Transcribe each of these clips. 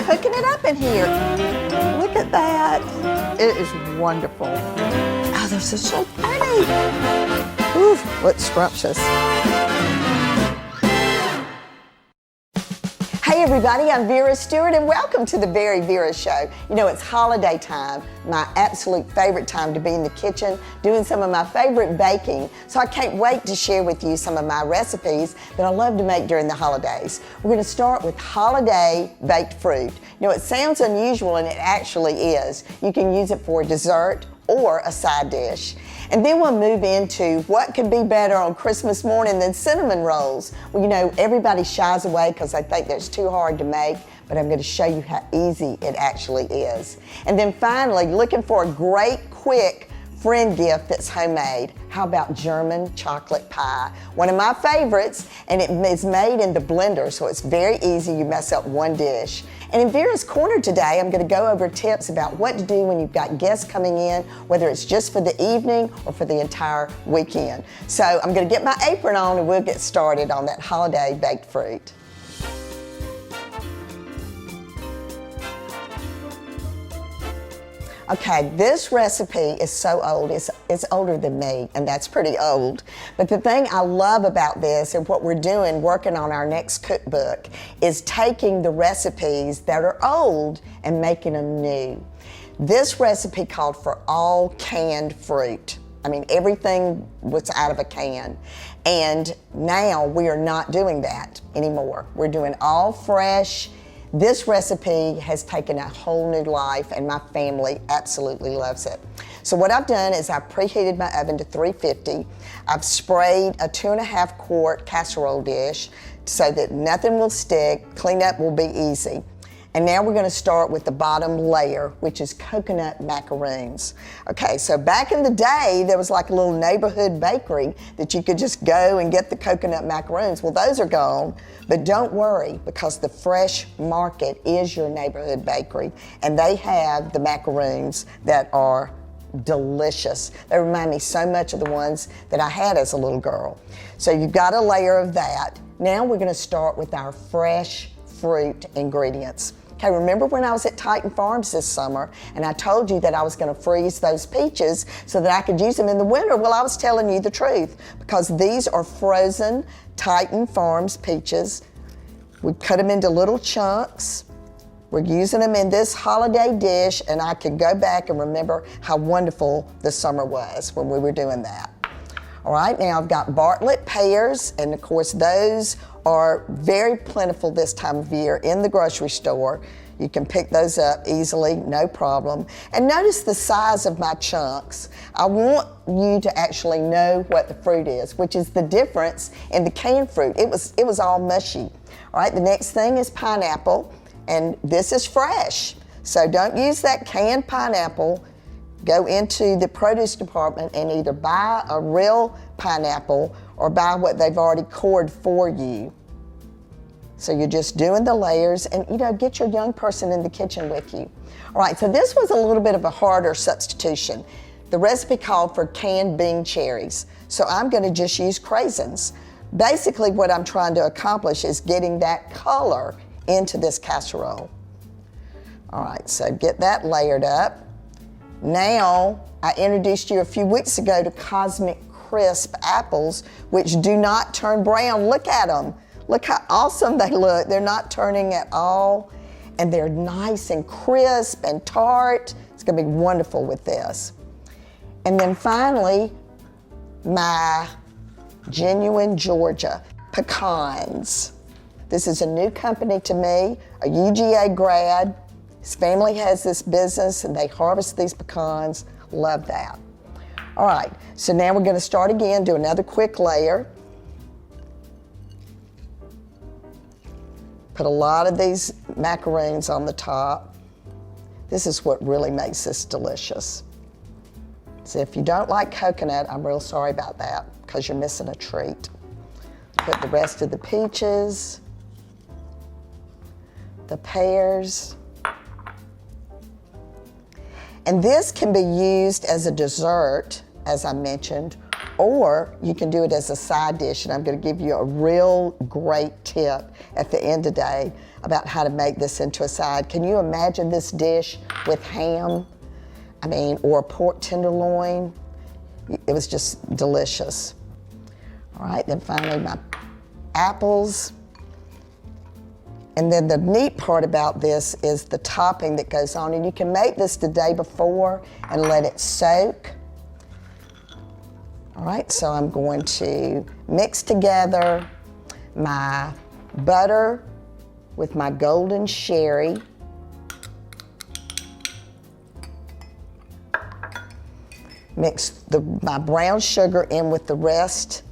cooking it up in here. Look at that. It is wonderful. Oh, this is so pretty. Ooh, looks scrumptious. Hey everybody, I'm Vera Stewart and welcome to the VeryVera Show. You know, it's holiday time, my absolute favorite time to be in the kitchen doing some of my favorite baking. So I can't wait to share with you some of my recipes that I love to make during the holidays. We're going to start with holiday baked fruit. You know, it sounds unusual and it actually is. You can use it for a dessert or a side dish. And then we'll move into what could be better on Christmas morning than cinnamon rolls. Well, you know, everybody shies away because they think that's too hard to make, but I'm going to show you how easy it actually is. And then finally, looking for a great, quick friend gift that's homemade. How about German chocolate pie? One of my favorites, and it is made in the blender, so it's very easy. You mess up one dish. And in Vera's Corner today, I'm going to go over tips about what to do when you've got guests coming in, whether it's just for the evening or for the entire weekend. So I'm going to get my apron on and we'll get started on that holiday baked fruit. Okay, this recipe is so old, it's older than me, and that's pretty old. But the thing I love about this and what we're doing, working on our next cookbook, is taking the recipes that are old and making them new. This recipe called for all canned fruit. I mean, everything was out of a can. And now we are not doing that anymore. We're doing all fresh. This recipe has taken a whole new life and my family absolutely loves it. So what I've done is I've preheated my oven to 350. I've sprayed a 2.5 quart casserole dish so that nothing will stick. Cleanup will be easy. And now we're going to start with the bottom layer, which is coconut macaroons. Okay, so back in the day, there was like a little neighborhood bakery that you could just go and get the coconut macaroons. Well, those are gone, but don't worry because the Fresh Market is your neighborhood bakery, and they have the macaroons that are delicious. They remind me so much of the ones that I had as a little girl. So you've got a layer of that. Now we're going to start with our fresh fruit ingredients. Okay, remember when I was at Titan Farms this summer and I told you that I was going to freeze those peaches so that I could use them in the winter? Well, I was telling you the truth because these are frozen Titan Farms peaches. We cut them into little chunks. We're using them in this holiday dish, and I can go back and remember how wonderful the summer was when we were doing that. All right, now I've got Bartlett pears, and of course those are very plentiful this time of year in the grocery store. You can pick those up easily, no problem. And notice the size of my chunks. I want you to actually know what the fruit is, which is the difference in the canned fruit. It was all mushy. All right, the next thing is pineapple, and this is fresh. So don't use that canned pineapple. Go into the produce department and either buy a real pineapple or buy what they've already cored for you. So you're just doing the layers and, you know, get your young person in the kitchen with you. All right, so this was a little bit of a harder substitution. The recipe called for canned bean cherries. So I'm gonna just use craisins. Basically what I'm trying to accomplish is getting that color into this casserole. All right, so get that layered up. Now, I introduced you a few weeks ago to Cosmic Crisp apples, which do not turn brown. Look at them. Look how awesome they look. They're not turning at all, and they're nice and crisp and tart. It's gonna be wonderful with this. And then finally, my genuine Georgia pecans. This is a new company to me, a UGA grad. His family has this business and they harvest these pecans. Love that. All right, so now we're going to start again, do another quick layer. Put a lot of these macaroons on the top. This is what really makes this delicious. So if you don't like coconut, I'm real sorry about that because you're missing a treat. Put the rest of the peaches, the pears. And this can be used as a dessert, as I mentioned, or you can do it as a side dish, and I'm going to give you a real great tip at the end of the day about how to make this into a side. Can you imagine this dish with ham? I mean, or a pork tenderloin? It was just delicious. All right, then finally my apples. And then the neat part about this is the topping that goes on, and you can make this the day before and let it soak. All right, so I'm going to mix together my butter with my golden sherry. Mix my brown sugar in with the rest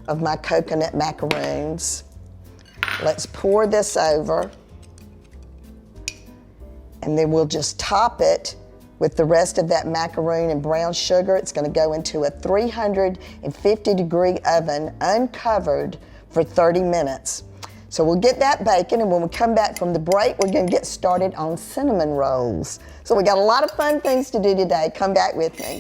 of my coconut macaroons. Let's pour this over, and then we'll just top it with the rest of that macaroon and brown sugar. It's going to go into a 350-degree oven uncovered for 30 minutes. So we'll get that baking, and when we come back from the break, we're going to get started on cinnamon rolls. So we got a lot of fun things to do today. Come back with me.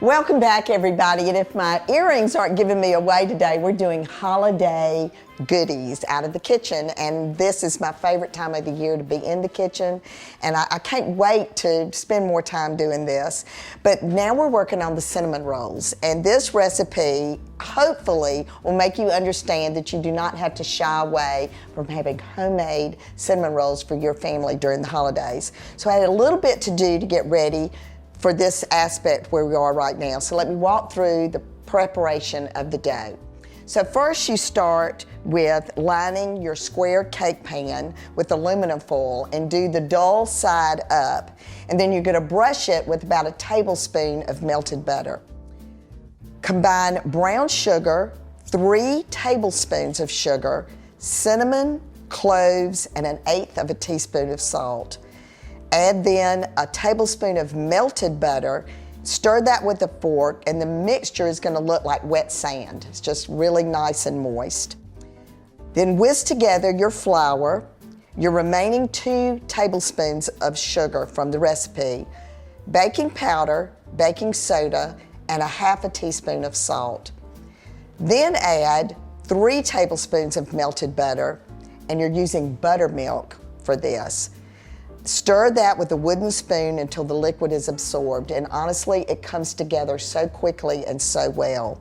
Welcome back, everybody. And if my earrings aren't giving me away today, we're doing holiday goodies out of the kitchen. And this is my favorite time of the year to be in the kitchen. And I can't wait to spend more time doing this. But now we're working on the cinnamon rolls. And this recipe, hopefully, will make you understand that you do not have to shy away from having homemade cinnamon rolls for your family during the holidays. So I had a little bit to do to get ready for this aspect where we are right now. So let me walk through the preparation of the dough. So first you start with lining your square cake pan with aluminum foil and do the dull side up. And then you're gonna brush it with about a tablespoon of melted butter. Combine brown sugar, 3 tablespoons of sugar, cinnamon, cloves, and 1/8 of a teaspoon of salt. Add then a tablespoon of melted butter, stir that with a fork, and the mixture is going to look like wet sand. It's just really nice and moist. Then whisk together your flour, your remaining 2 tablespoons of sugar from the recipe, baking powder, baking soda, and 1/2 teaspoon of salt. Then add 3 tablespoons of melted butter, and you're using buttermilk for this. Stir that with a wooden spoon until the liquid is absorbed, and honestly, it comes together so quickly and so well.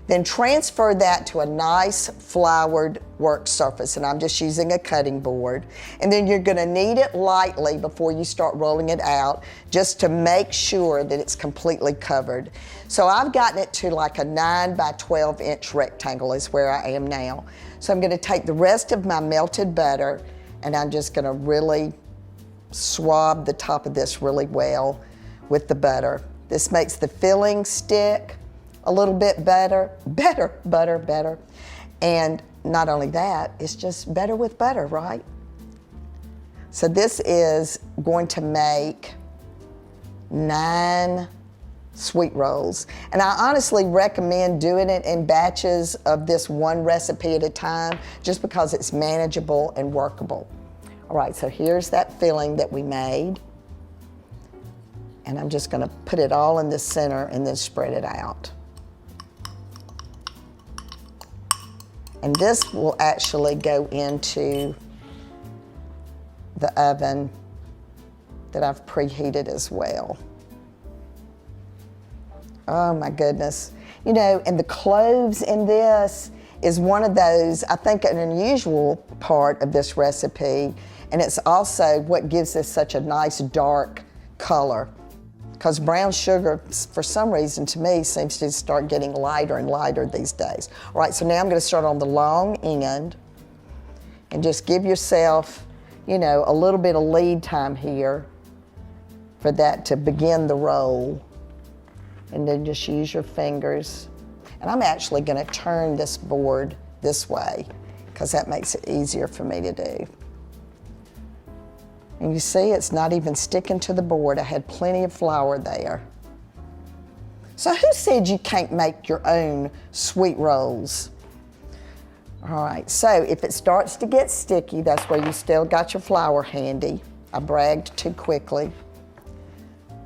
Then transfer that to a nice floured work surface, and I'm just using a cutting board. And then you're gonna knead it lightly before you start rolling it out, just to make sure that it's completely covered. So I've gotten it to like a 9 by 12 inch rectangle is where I am now. So I'm gonna take the rest of my melted butter, and I'm just gonna really swab the top of this really well with the butter. This makes the filling stick a little bit better. And not only that, it's just better with butter, right? So this is going to make 9 sweet rolls. And I honestly recommend doing it in batches of this one recipe at a time, just because it's manageable and workable. All right, so here's that filling that we made. And I'm just gonna put it all in the center and then spread it out. And this will actually go into the oven that I've preheated as well. Oh my goodness. You know, and the cloves in this is one of those, I think, an unusual part of this recipe. And it's also what gives this such a nice dark color. Because brown sugar, for some reason to me, seems to start getting lighter and lighter these days. All right, so now I'm gonna start on the long end and just give yourself, you know, a little bit of lead time here for that to begin the roll. And then just use your fingers. And I'm actually gonna turn this board this way because that makes it easier for me to do. And you see it's not even sticking to the board. I had plenty of flour there. So who said you can't make your own sweet rolls? All right, so if it starts to get sticky, that's where you still got your flour handy. I bragged too quickly.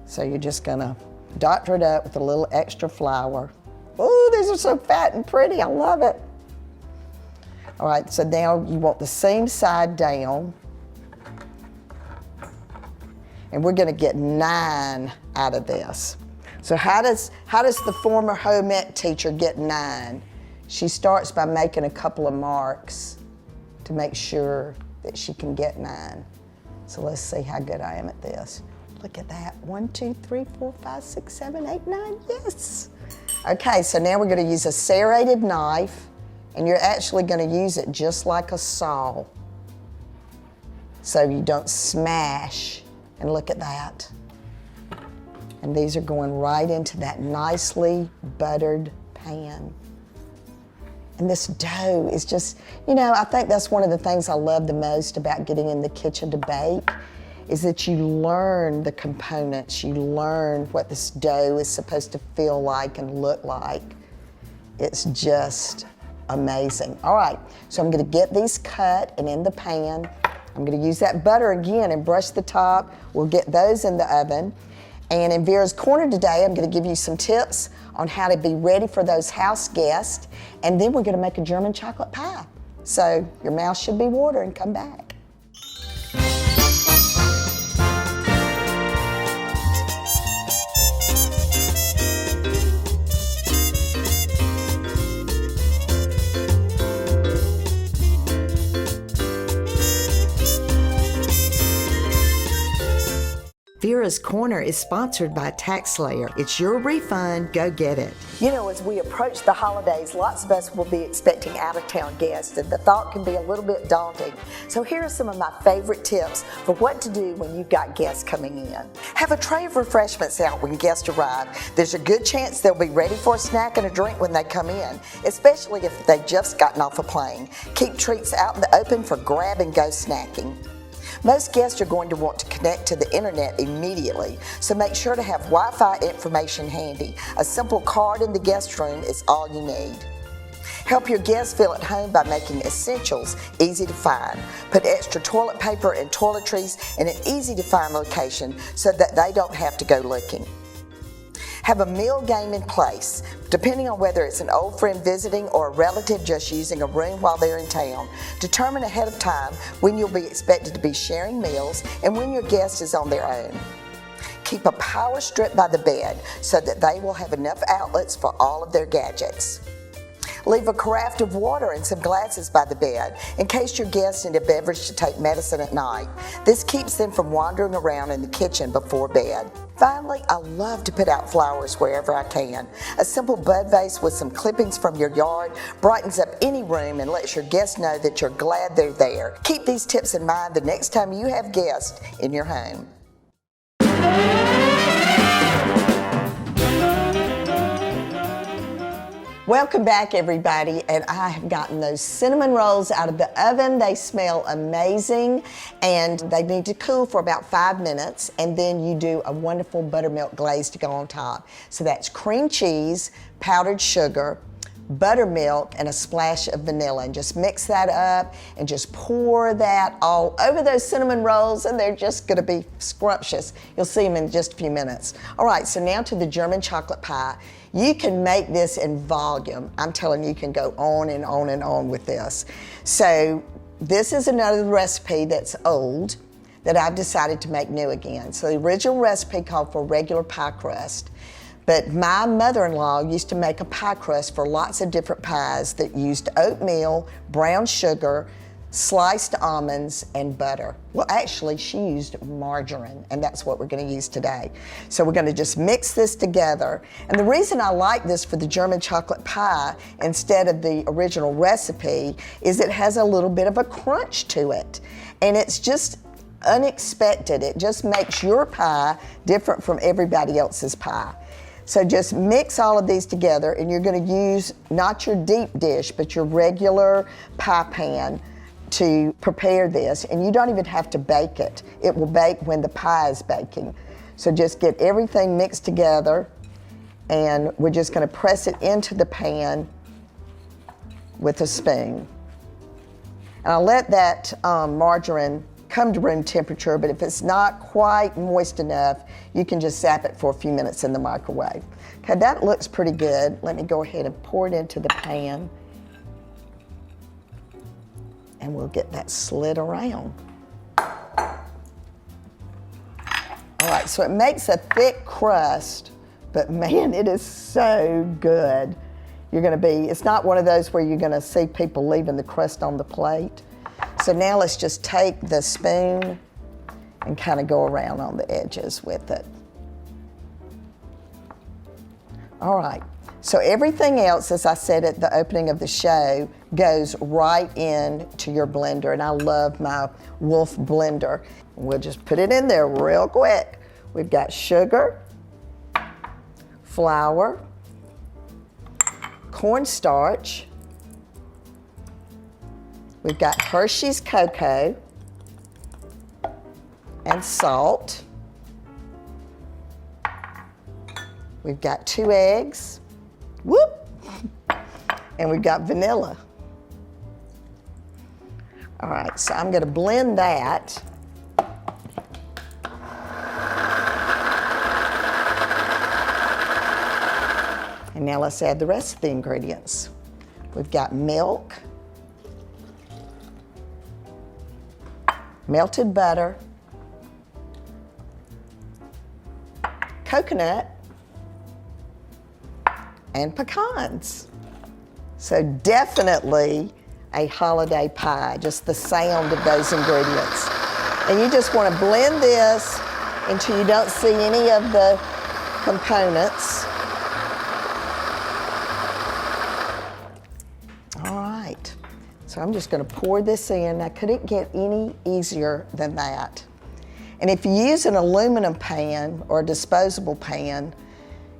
So you're just gonna doctor it up with a little extra flour. Oh, these are so fat and pretty, I love it. All right, so now you want the seam side down. And we're gonna get 9 out of this. So how does the former home ec teacher get 9? She starts by making a couple of marks to make sure that she can get 9. So let's see how good I am at this. Look at that, 1, 2, 3, 4, 5, 6, 7, 8, 9, yes. Okay, so now we're gonna use a serrated knife, and you're actually gonna use it just like a saw, so you don't smash. And look at that. And these are going right into that nicely buttered pan. And this dough is just, you know, I think that's one of the things I love the most about getting in the kitchen to bake, is that you learn the components, you learn what this dough is supposed to feel like and look like. It's just amazing. All right, so I'm gonna get these cut and in the pan. I'm gonna use that butter again and brush the top. We'll get those in the oven. And in Vera's Corner today, I'm gonna give you some tips on how to be ready for those house guests. And then we're gonna make a German chocolate pie. So your mouth should be watering. Come back. Vera's Corner is sponsored by TaxSlayer. It's your refund, go get it. You know, as we approach the holidays, lots of us will be expecting out-of-town guests, and the thought can be a little bit daunting. So here are some of my favorite tips for what to do when you've got guests coming in. Have a tray of refreshments out when guests arrive. There's a good chance they'll be ready for a snack and a drink when they come in, especially if they've just gotten off a plane. Keep treats out in the open for grab-and-go snacking. Most guests are going to want to connect to the internet immediately, so make sure to have Wi-Fi information handy. A simple card in the guest room is all you need. Help your guests feel at home by making essentials easy to find. Put extra toilet paper and toiletries in an easy to find location so that they don't have to go looking. Have a meal game in place. Depending on whether it's an old friend visiting or a relative just using a room while they're in town, determine ahead of time when you'll be expected to be sharing meals and when your guest is on their own. Keep a power strip by the bed so that they will have enough outlets for all of their gadgets. Leave a carafe of water and some glasses by the bed in case your guests need a beverage to take medicine at night. This keeps them from wandering around in the kitchen before bed. Finally, I love to put out flowers wherever I can. A simple bud vase with some clippings from your yard brightens up any room and lets your guests know that you're glad they're there. Keep these tips in mind the next time you have guests in your home. Welcome back, everybody, and I have gotten those cinnamon rolls out of the oven. They smell amazing, and they need to cool for about 5 minutes, and then you do a wonderful buttermilk glaze to go on top. So that's cream cheese, powdered sugar, buttermilk, and a splash of vanilla, and just mix that up and just pour that all over those cinnamon rolls, and they're just gonna be scrumptious. You'll see them in just a few minutes. All right, so now to the German chocolate pie. You can make this in volume. I'm telling you, you can go on and on and on with this. So this is another recipe that's old that I've decided to make new again. So the original recipe called for regular pie crust. But my mother-in-law used to make a pie crust for lots of different pies that used oatmeal, brown sugar, sliced almonds, and butter. Well, actually, she used margarine, and that's what we're gonna use today. So we're gonna just mix this together. And the reason I like this for the German chocolate pie instead of the original recipe is it has a little bit of a crunch to it. And it's just unexpected. It just makes your pie different from everybody else's pie. So just mix all of these together, and you're gonna use not your deep dish, but your regular pie pan to prepare this, and you don't even have to bake it. It will bake when the pie is baking. So just get everything mixed together, and we're just going to press it into the pan with a spoon. And I'll let that margarine come to room temperature, but if it's not quite moist enough, you can just zap it for a few minutes in the microwave. Okay, that looks pretty good. Let me go ahead and pour it into the pan, and we'll get that slid around. All right, so it makes a thick crust, but man, it is so good. It's not one of those where you're gonna see people leaving the crust on the plate. So now let's just take the spoon and kind of go around on the edges with it. All right, so everything else, as I said at the opening of the show, goes right into your blender, and I love my Wolf blender. We'll just put it in there real quick. We've got sugar, flour, cornstarch, we've got Hershey's cocoa, and salt. We've got 2 eggs, whoop, and we've got vanilla. All right, so I'm gonna blend that. And now let's add the rest of the ingredients. We've got milk, melted butter, coconut, and pecans. So definitely a holiday pie, just the sound of those ingredients. And you just want to blend this until you don't see any of the components. All right, so I'm just going to pour this in. I couldn't get any easier than that. And if you use an aluminum pan or a disposable pan,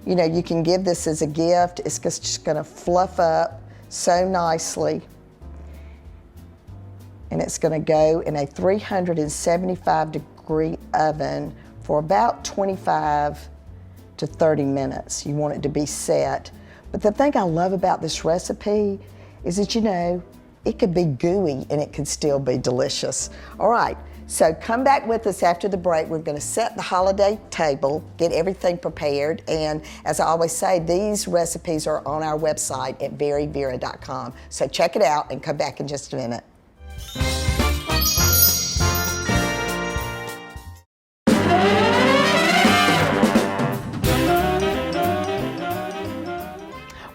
you know, you can give this as a gift. It's just going to fluff up so nicely. And it's going to go in a 375-degree oven for about 25 to 30 minutes. You want it to be set. But the thing I love about this recipe is that, you know, it could be gooey and it could still be delicious. All right, so come back with us after the break. We're going to set the holiday table, get everything prepared, and as I always say, these recipes are on our website at VeryVera.com. So check it out and come back in just a minute.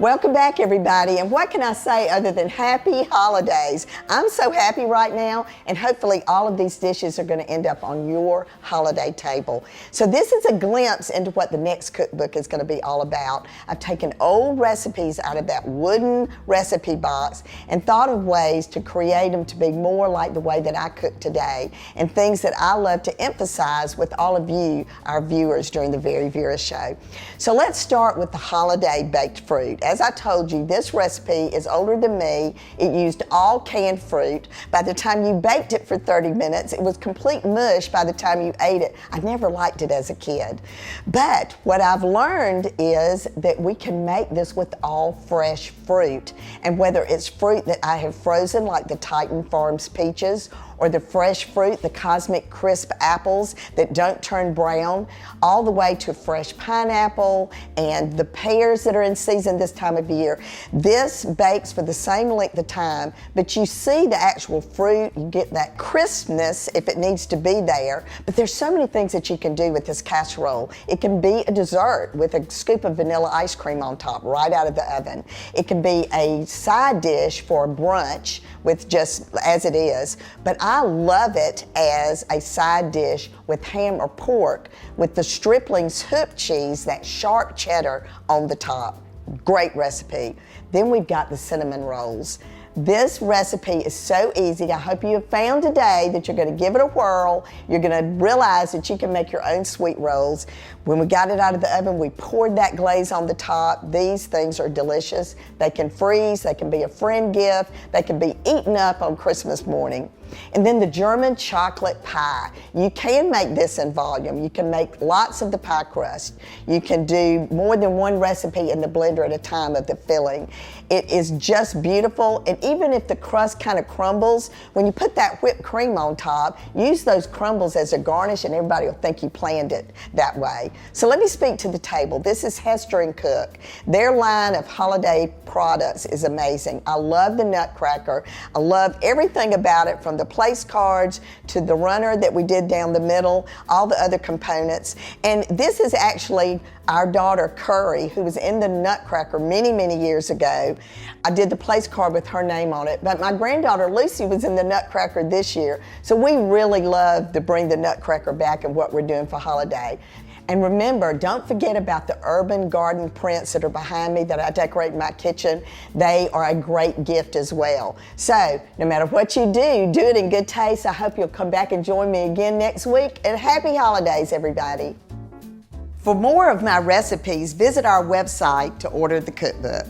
Welcome back, everybody, and what can I say other than happy holidays? I'm so happy right now, and hopefully all of these dishes are going to end up on your holiday table. So this is a glimpse into what the next cookbook is going to be all about. I've taken old recipes out of that wooden recipe box and thought of ways to create them to be more like the way that I cook today, and things that I love to emphasize with all of you, our viewers, during the Very Vera show. So let's start with the holiday baked fruit. As I told you, this recipe is older than me. It used all canned fruit. By the time you baked it for 30 minutes, it was complete mush by the time you ate it. I never liked it as a kid. But what I've learned is that we can make this with all fresh fruit. And whether it's fruit that I have frozen, like the Titan Farms peaches, or the fresh fruit, the Cosmic Crisp apples that don't turn brown, all the way to fresh pineapple and the pears that are in season this time of year. This bakes for the same length of time, but you see the actual fruit, you get that crispness if it needs to be there, but there's so many things that you can do with this casserole. It can be a dessert with a scoop of vanilla ice cream on top right out of the oven. It can be a side dish for brunch with just as it is, but I love it as a side dish with ham or pork with the Stripling's hoop cheese, that sharp cheddar on the top. Great recipe. Then we've got the cinnamon rolls. This recipe is so easy. I hope you have found today that you're going to give it a whirl. You're going to realize that you can make your own sweet rolls. When we got it out of the oven, we poured that glaze on the top. These things are delicious. They can freeze. They can be a friend gift. They can be eaten up on Christmas morning. And then the German chocolate pie. You can make this in volume. You can make lots of the pie crust. You can do more than one recipe in the blender at a time of the filling. It is just beautiful, and even if the crust kind of crumbles, when you put that whipped cream on top, use those crumbles as a garnish and everybody will think you planned it that way. So let me speak to the table. This is Hester & Cook. Their line of holiday products is amazing. I love the Nutcracker. I love everything about it, from the place cards to the runner that we did down the middle, all the other components. And this is actually our daughter Curry, who was in the Nutcracker many, many years ago. I did the place card with her name on it, but my granddaughter Lucy was in the Nutcracker this year. So we really love to bring the Nutcracker back and what we're doing for holiday. And remember, don't forget about the urban garden prints that are behind me that I decorate in my kitchen. They are a great gift as well. So no matter what you do it in good taste. I hope you'll come back and join me again next week. And happy holidays, everybody. For more of my recipes, visit our website to order the cookbook.